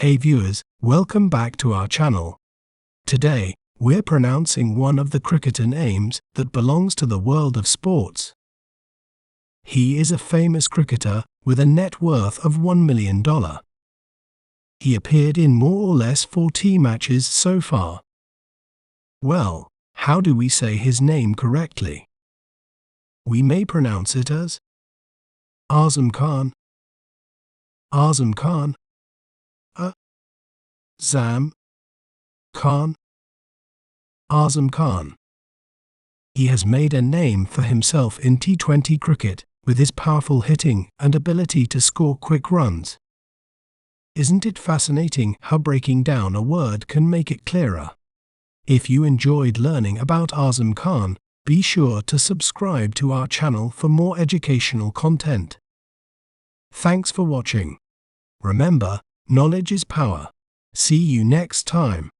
Hey viewers, welcome back to our channel. Today, we're pronouncing one of the cricketer names that belongs to the world of sports. He is a famous cricketer with a net worth of $1 million. He appeared in more or less 40 matches so far. Well, how do we say his name correctly? We may pronounce it as Azam Khan, Azam Khan, Azam Khan, Azam Khan. He has made a name for himself in T20 cricket with his powerful hitting and ability to score quick runs. Isn't it fascinating how breaking down a word can make it clearer? If you enjoyed learning about Azam Khan, be sure to subscribe to our channel for more educational content. Thanks for watching. Remember, knowledge is power. See you next time.